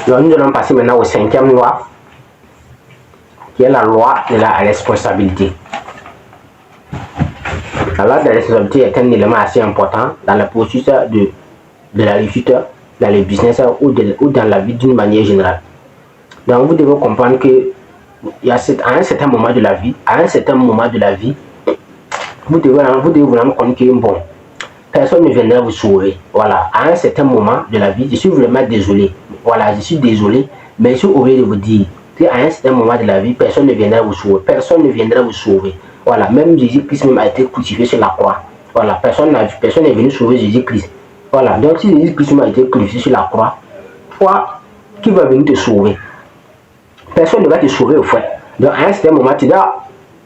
Donc nous allons passer maintenant au 5e loi, qui est la loi de la responsabilité. La loi de la responsabilité est un élément assez important dans la processus de la réussite dans les business ou dans la vie d'une manière générale. Donc vous devez comprendre que à un certain moment de la vie, vous devez vous rendre compte que bon, personne ne viendra vous sauver. Voilà, à un certain moment de la vie, je suis vraiment désolé. Voilà, je suis désolé, mais je suis obligé de vous dire qu'à un certain moment de la vie, personne ne viendra vous sauver. Personne ne viendra vous sauver. Voilà, même Jésus-Christ même a été crucifié sur la croix. Voilà, personne n'est venu sauver Jésus-Christ. Voilà, donc si Jésus-Christ a été crucifié sur la croix, toi, qui va venir te sauver? Personne ne va te sauver au fait. Donc à un certain moment, tu dois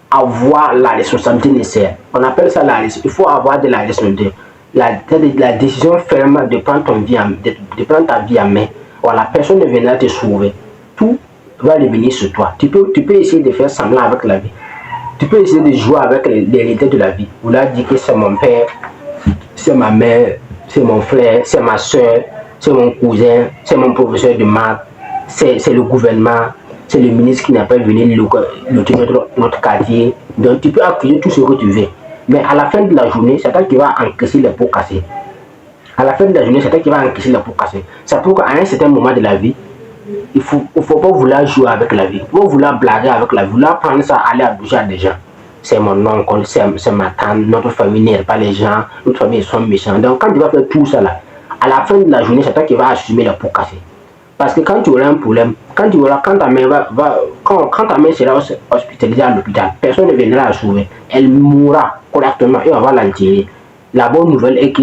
avoir la responsabilité nécessaire. On appelle ça il faut avoir de la responsabilité. La décision ferme de prendre ta vie en main. Voilà, personne ne viendra te sauver. Tout va revenir sur toi. Tu peux essayer de faire semblant avec la vie. Tu peux essayer de jouer avec les réalités de la vie. Vous leur dites que c'est mon père, c'est ma mère, c'est mon frère, c'est ma soeur, c'est mon cousin, c'est mon professeur de maths, c'est le gouvernement, c'est le ministre qui n'a pas venu loter notre quartier. Donc tu peux accuser tout ce que tu veux. Mais à la fin de la journée, c'est toi qui vas encaisser les pots cassés. À la fin de la journée, c'est toi qui vas encaisser les pots cassés. C'est pourquoi à un certain moment de la vie, il ne faut pas vouloir jouer avec la vie. Il faut vouloir blaguer avec la vie. Vouloir prendre ça, aller à bouger à des gens. C'est mon oncle, c'est ma tante, notre famille n'aime pas les gens, notre famille sont méchants. Donc quand tu vas faire tout ça là, à la fin de la journée, c'est toi qui vas assumer les pots cassés. Parce que quand tu auras un problème, quand ta mère sera hospitalisée à l'hôpital, personne ne viendra la sauver. Elle mourra correctement et on va l'enterrer. La bonne nouvelle est que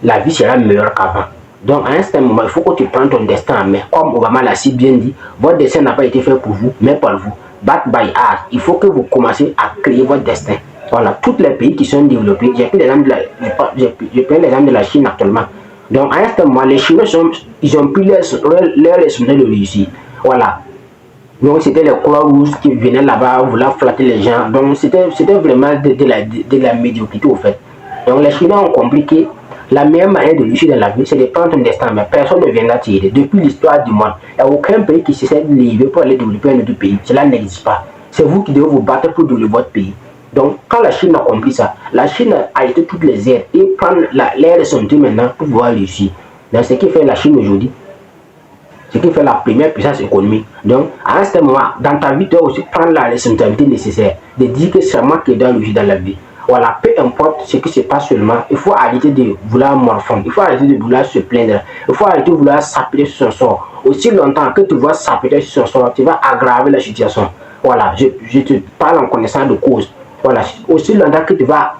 la vie sera meilleure qu'avant. Donc à un certain moment, il faut que tu prennes ton destin en main. Comme Obama l'a si bien dit, votre destin n'a pas été fait pour vous, mais par vous. Back by heart. Il faut que vous commenciez à créer votre destin. Voilà, tous les pays qui sont développés, j'ai pris l'exemple de la Chine actuellement. Donc à un certain moment, les Chinois ils ont pris leur responsabilité de réussir. Voilà. Donc c'était les Croix-Rouges qui venaient là-bas, vouloir flatter les gens. Donc c'était vraiment de la médiocrité au fait. Donc les Chinois ont compris que la meilleure manière de réussir dans la vie, c'est de prendre ton destin, mais personne ne viendra t'aider. Depuis l'histoire du monde, il n'y a aucun pays qui s'essaie de lever pour aller développer un autre pays. Cela n'existe pas. C'est vous qui devez vous battre pour développer votre pays. Donc, quand la Chine a compris ça, la Chine a arrêté toutes les aides et prend l'air de son temps maintenant pour pouvoir réussir. Donc, ce qui fait la Chine aujourd'hui, ce qui fait la première puissance économique. Donc, à un certain moment, dans ta vie, tu dois aussi prendre la responsabilité nécessaire de dire que c'est moi qui dois réussir dans la vie. Voilà, peu importe ce qui se passe seulement, il faut arrêter de vouloir morfondre, il faut arrêter de vouloir se plaindre, il faut arrêter de vouloir s'appeler sur son sort. Aussi longtemps que tu vas s'appeler sur son sort, tu vas aggraver la situation. Voilà, je te parle en connaissance de cause. Voilà, aussi longtemps que tu vas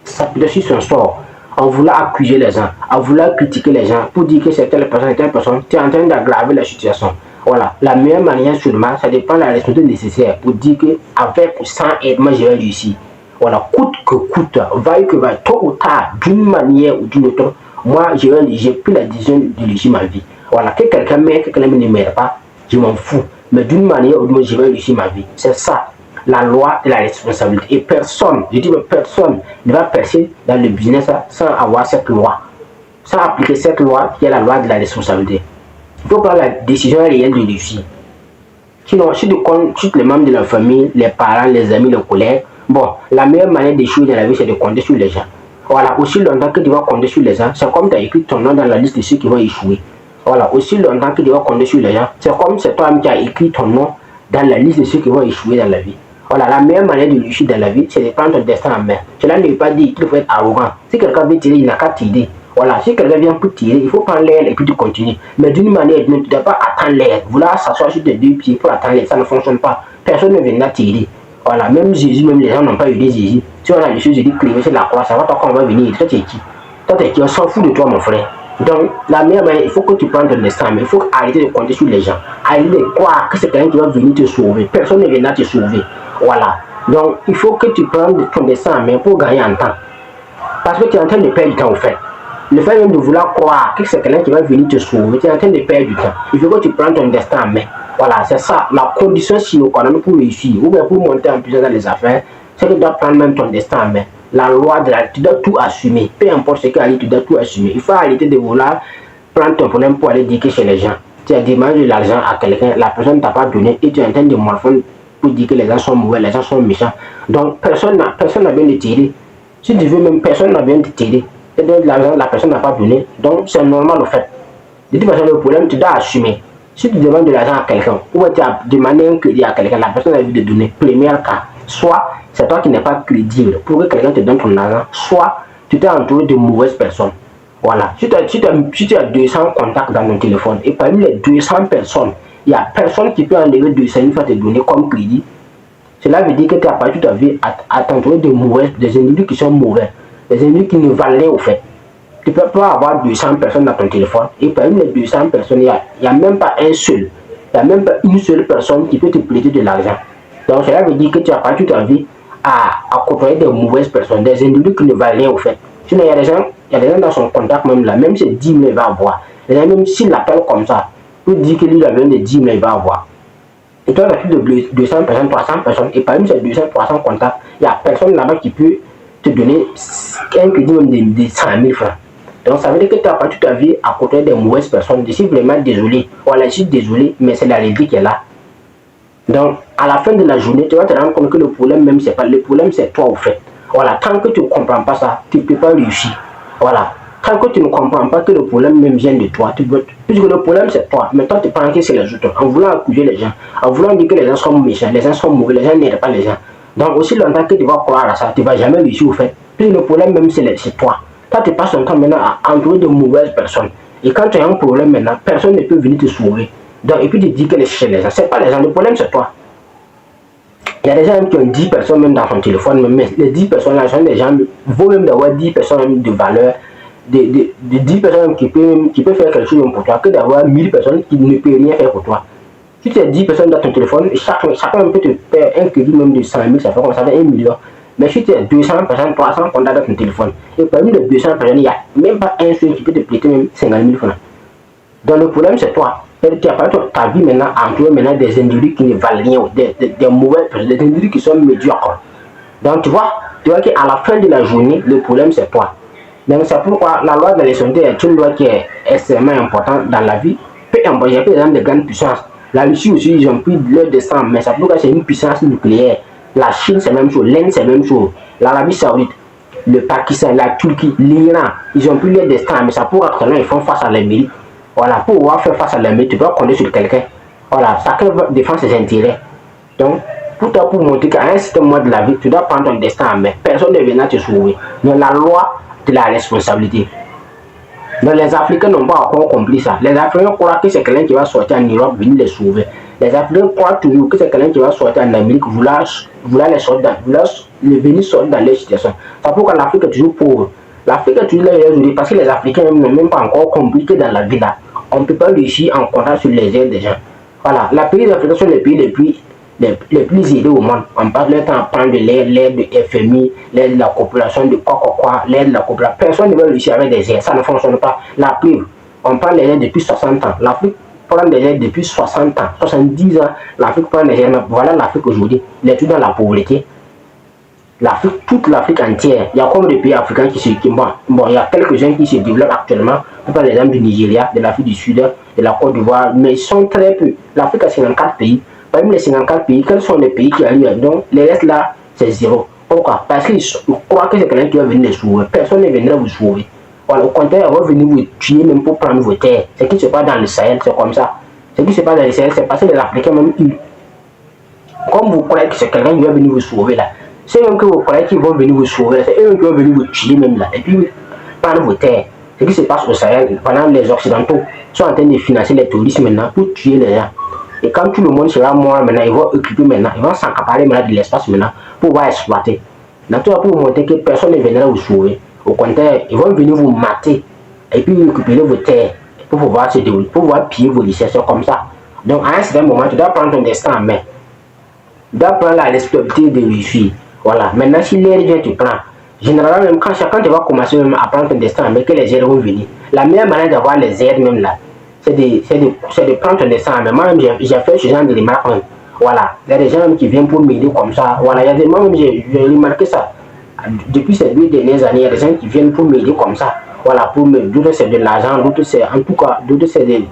s'appeler sur son sort, en vouloir accuser les gens, en vouloir critiquer les gens, pour dire que c'est telle personne, tu es en train d'aggraver la situation. Voilà, la meilleure manière seulement, ça dépend de la responsabilité nécessaire pour dire que avec ou sans aide, moi je vais réussir. Voilà, coûte que coûte, vaille que vaille, tôt ou tard, d'une manière ou d'une autre, moi j'ai pris la décision de réussir ma vie. Voilà, que quelqu'un m'aide, que quelqu'un ne m'aide pas, je m'en fous. Mais d'une manière ou d'une autre, je vais réussir ma vie. C'est ça, la loi de la responsabilité. Et personne, je dis personne, ne va percer dans le business sans avoir cette loi, sans appliquer cette loi qui est la loi de la responsabilité. Il faut prendre la décision réelle de réussir. Sinon, si tu comptes sur les membres de la famille, les parents, les amis, les collègues, bon, la meilleure manière d'échouer dans la vie, c'est de compter sur les gens. Voilà, aussi longtemps que tu vas compter sur les gens, c'est comme tu as écrit ton nom dans la liste de ceux qui vont échouer. Voilà, aussi longtemps que tu vas compter sur les gens, c'est comme c'est toi qui as écrit ton nom dans la liste de ceux qui vont échouer dans la vie. Voilà, la meilleure manière de réussir dans la vie, c'est de prendre ton destin en main. Cela ne veut pas dire qu'il faut être arrogant. Si quelqu'un veut tirer, il n'a qu'à tirer. Voilà, si quelqu'un vient pour tirer, il faut prendre l'air et puis tu continues. Mais d'une manière, tu ne dois pas attendre l'air. Vouloir s'asseoir sur tes deux pieds pour attendre l'air, ça ne fonctionne pas. Personne ne viendra tirer. Voilà, même Jésus, même les gens n'ont pas eu des Jésus. Si on a les choses, Jésus crié sur la croix, ça va pas qu'on va venir. Toi, tu es qui? Toi, tu es qui? On s'en fout de toi, mon frère. Donc, la meilleure manière, il faut que tu prennes ton destin, mais il faut arrêter de compter sur les gens. Arrêter de croire que c'est quelqu'un qui va venir te sauver. Personne ne viendra te sauver. Voilà. Donc, il faut que tu prennes ton destin en main pour gagner en temps. Parce que tu es en train de perdre du temps, au fait. Le fait même de vouloir croire que c'est quelqu'un qui va venir te sauver, tu es en train de perdre du temps. Il faut que tu prennes ton destin en main. Voilà, c'est ça, la condition sine qua non pour réussir, ou bien pour monter en puissance dans les affaires, c'est que tu dois prendre même ton destin en main. La loi de la... Tu dois tout assumer. Peu importe ce qui arrive, tu dois tout assumer. Il faut arrêter de vouloir prendre ton problème pour aller dire que chez les gens. Tu as demandé de l'argent à quelqu'un, la personne ne t'a pas donné et tu es en train de morfondre pour dire que les gens sont mauvais, les gens sont méchants. Donc, personne n'a besoin de t'aider. Si tu veux, même personne n'a besoin de t'aider. Et donc, l'argent, la personne n'a pas donné. Donc, c'est normal au fait. De toute façon, le problème, tu dois assumer. Si tu demandes de l'argent à quelqu'un, ou tu as demandé un crédit à quelqu'un, la personne a envie de donner, premier cas, soit c'est toi qui n'es pas crédible pour que quelqu'un te donne ton argent, soit tu t'es entouré de mauvaises personnes. Voilà. Si tu as 200 contacts dans ton téléphone et parmi les 200 personnes, il n'y a personne qui peut enlever 200 000 fois te donner comme crédit, cela veut dire que tu as passé ta vie à t'entourer de mauvaises, des individus qui sont mauvais, des individus qui ne valent rien au fait. Tu ne peux pas avoir 200 personnes dans ton téléphone et parmi les 200 personnes, il n'y a même pas un seul, il n'y a même pas une seule personne qui peut te prêter de l'argent. Donc cela veut dire que tu as passé ta vie à côtoyer des mauvaises personnes, des individus qui ne valent rien au fait. Sinon, il y a des gens dans son contact même là, même si c'est 10 000, il va avoir. Même s'il l'appelle comme ça, pour dire que lui, il a besoin de 10 000, il va avoir. Et toi, tu as plus de 200 personnes, 300 personnes, et parmi ces 200, 300 contacts, il n'y a personne là-bas qui peut te donner un crédit même de 100 000 francs. Donc, ça veut dire que tu as passé toute ta vie à côté des mauvaises personnes. Je suis vraiment désolé. Voilà, je suis désolé, mais c'est la réalité qui est là. Donc, à la fin de la journée, tu vas te rendre compte que le problème même, c'est pas le problème, c'est toi au fait. Voilà, tant que tu ne comprends pas ça, tu ne peux pas réussir. Voilà, tant que tu ne comprends pas que le problème même vient de toi, puisque le problème c'est toi, mais toi tu penses que c'est les autres, en voulant accuser les gens, en voulant dire que les gens sont méchants, les gens sont mauvais, les gens n'aident pas les gens. Donc, aussi longtemps que tu vas croire à ça, tu ne vas jamais réussir au fait. Puis le problème même c'est toi. Toi, tu passes ton temps maintenant à entourer de mauvaises personnes. Et quand tu as un problème maintenant, personne ne peut venir te sauver. Donc, et puis tu dis que les gens, c'est pas les gens, le problème c'est toi. Il y a des gens qui ont 10 personnes même dans son téléphone, mais les 10 personnes là sont des gens, vaut même d'avoir 10 personnes de valeur, de 10 personnes qui peuvent faire quelque chose pour toi, que d'avoir 1000 personnes qui ne peuvent rien faire pour toi. Si tu as 10 personnes dans ton téléphone, chacun peut te faire un crédit même de 100 000, ça fait comme ça, 1 million. Mais si tu as 200 personnes, 300 contacts dans ton téléphone, et parmi les 200 personnes, il n'y a même pas un seul qui peut te prêter même 50 000 francs. Donc le problème c'est toi. Tu as pas ta vie maintenant entourée maintenant des individus qui ne valent rien, des mauvais personnes, des individus qui sont médiocres. Donc tu vois qu'à la fin de la journée, le problème c'est toi. Donc c'est pourquoi la loi de la laïcité est une loi qui est extrêmement importante dans la vie. Peu importe, il y a par exemple des grandes puissances. La Russie aussi, ils ont pris leur destin, mais c'est pourquoi c'est une puissance nucléaire. La Chine c'est la même chose, l'Inde c'est la même chose, l'Arabie Saoudite, le Pakistan, la Turquie, l'Iran, ils ont pris leur destin, mais ça pourquoi actuellement ils font face à l'Amérique. Voilà, pour pouvoir faire face à l'ennemi, tu dois compter sur quelqu'un. Voilà, chacun va défendre ses intérêts. Donc, pour montrer qu'à un certain moment de la vie, tu dois prendre ton destin en main. Personne ne viendra te sauver. Mais la loi de la responsabilité. Donc, les Africains n'ont pas encore compris ça. Les Africains croient que c'est quelqu'un qui va sortir en Europe, venir les sauver. Les Africains croient toujours que c'est quelqu'un qui va sortir en Amérique, vouloir les sortir, venir sortir dans leur situation. C'est pourquoi l'Afrique est toujours pauvre. L'Afrique est toujours là parce que les Africains n'ont même pas encore compris que dans la vie là, on ne peut pas réussir en comptant sur les aides des gens. Voilà, les pays d'Afrique sont les pays les plus aidés au monde. On passe le temps à prendre de l'aide de FMI, l'aide de la coopération de quoi, l'aide de la coopération. Personne ne veut réussir avec des aides, ça ne fonctionne pas. La preuve, on prend les aides depuis 60 ans. L'Afrique prend des aides depuis 60 ans, 70 ans. L'Afrique prend des aides. Voilà l'Afrique aujourd'hui. Elle est toujours dans la pauvreté. L'Afrique, toute l'Afrique entière, il y a comme des pays africains qui bon, il y a quelques-uns qui se développent actuellement, par exemple du Nigeria, de l'Afrique du Sud, de la Côte d'Ivoire, mais ils sont très peu. L'Afrique a 54 pays. Parmi les 54 pays, quels sont les pays qui arrivent? Donc, les restes là, c'est zéro. Pourquoi? Parce qu'ils croient que c'est quelqu'un qui va venir les sauver. Personne ne viendra vous sauver. Voilà, au contraire, on va venir vous tuer même pour prendre vos terres. Ce qui se passe dans le Sahel, c'est comme ça. Ce qui se passe dans le Sahel, c'est parce que les Africains même, comme vous croyez que c'est quelqu'un qui va venir vous sauver là, c'est même que vous croyez qu'ils vont venir vous sauver, c'est eux qui vont venir vous tuer même là, et puis prendre vos terres. Ce qui se passe au Sahel, pendant les Occidentaux sont en train de financer les touristes maintenant pour tuer les gens. Et quand tout le monde sera mort maintenant, ils vont occuper maintenant, ils vont s'accaparer maintenant de l'espace maintenant pour pouvoir exploiter. Naturellement pour vous montrer que personne ne viendra vous sauver. Au contraire, ils vont venir vous mater et puis récupérer vos terres pour pouvoir se dérouler, pour pouvoir piller vos richesses comme ça. Donc à un certain moment, tu dois prendre ton destin en main. Tu dois prendre la responsabilité de réussir. Voilà, maintenant si l'air vient te prendre, généralement même quand tu vas commencer même à prendre ton destin, mais que les aides vont venir, la meilleure manière d'avoir les aides même là, c'est de prendre ton destin. Mais moi-même j'ai fait ce genre de remarques. Voilà, il y a des gens qui viennent pour m'aider comme ça. Voilà, il y a des moments j'ai remarqué ça. Depuis ces 2 dernières années, il y a des gens qui viennent pour m'aider comme ça. Voilà, pour me. D'autres c'est de l'argent, d'autres c'est en tout cas, d'autres c'est des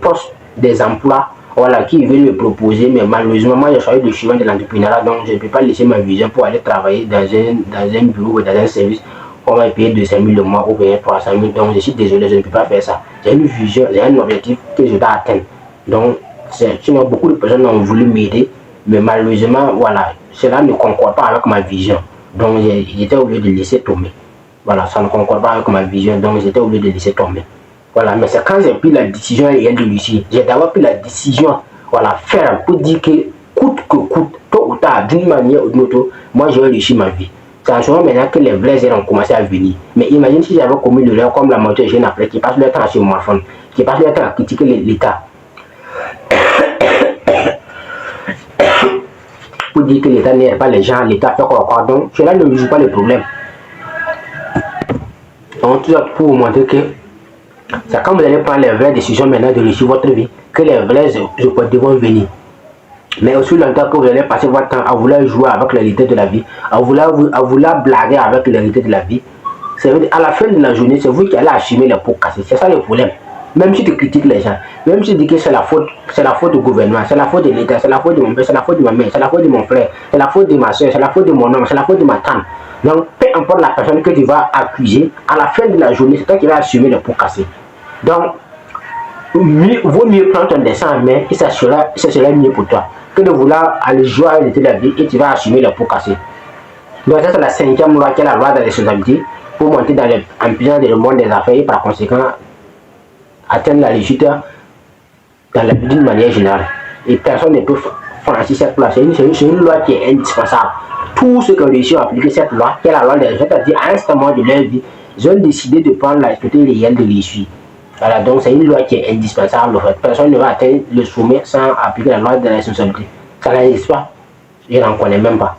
postes, des emplois. Voilà, qui veulent me proposer, mais malheureusement, moi je suis de chemin de l'entrepreneuriat, donc je ne peux pas laisser ma vision pour aller travailler dans un bureau ou dans un service. On va payer 200 000 le mois ou bien 300 000. Donc je suis désolé, je ne peux pas faire ça. J'ai une vision, j'ai un objectif que je dois atteindre. Donc, sinon, beaucoup de personnes ont voulu m'aider, mais malheureusement, voilà, cela ne concorde pas avec ma vision. Donc, j'étais obligé de laisser tomber. Voilà, ça ne concorde pas avec ma vision, donc j'étais obligé de laisser tomber. Voilà, mais c'est quand j'ai pris la décision réelle de réussir. J'ai d'abord pris la décision, voilà, ferme, pour dire que coûte que coûte, tôt ou tard, d'une manière ou d'une autre, moi je vais réussir ma vie. C'est en ce moment maintenant que les vrais aides ont commencé à venir. Mais imagine si j'avais commis l'erreur comme la moitié des jeunes après qui passent leur temps sur mon téléphone, qui passent leur temps à critiquer l'État. Pour dire que l'État n'aide pas les gens, l'État fait quoi. Donc cela ne résout pas le problème. Donc tout ça pour vous montrer que c'est quand vous allez prendre les vraies décisions maintenant de réussir votre vie que les vrais opportunités vont venir. Mais aussi longtemps que vous allez passer votre temps à vouloir jouer avec la réalité de la vie, à vouloir blaguer avec la réalité de la vie, à la fin de la journée, c'est vous qui allez assumer les pots cassés. C'est ça le problème. Même si tu critiques les gens, même si tu dis que c'est la faute du gouvernement, c'est la faute de l'État, c'est la faute de mon père, c'est la faute de ma mère, c'est la faute de mon frère, c'est la faute de ma soeur, c'est la faute de mon homme, c'est la faute de ma tante. Donc, peu importe la personne que tu vas accuser, à la fin de la journée, c'est toi qui vas assumer les pots cassés. Donc, vaut mieux prendre ton dessin en main et ça sera mieux pour toi que de vouloir aller jouer à la vie et tu vas assumer les pots cassés. Donc, ça, c'est la 5e loi qui est la loi de la responsabilité pour monter en puissance dans le monde des affaires et par conséquent atteindre la réussite dans la vie d'une manière générale. Et personne ne peut franchir cette loi. C'est une loi qui est indispensable. Tous ceux qui ont réussi à appliquer cette loi, qui est la loi des résultats, c'est-à-dire à un certain moment de leur vie, ils ont décidé de prendre la responsabilité réelle de l'issue. Voilà, donc c'est une loi qui est indispensable. En fait. Personne ne va atteindre le sommet sans appliquer la loi de la responsabilité. Ça n'existe pas. Je n'en connais même pas.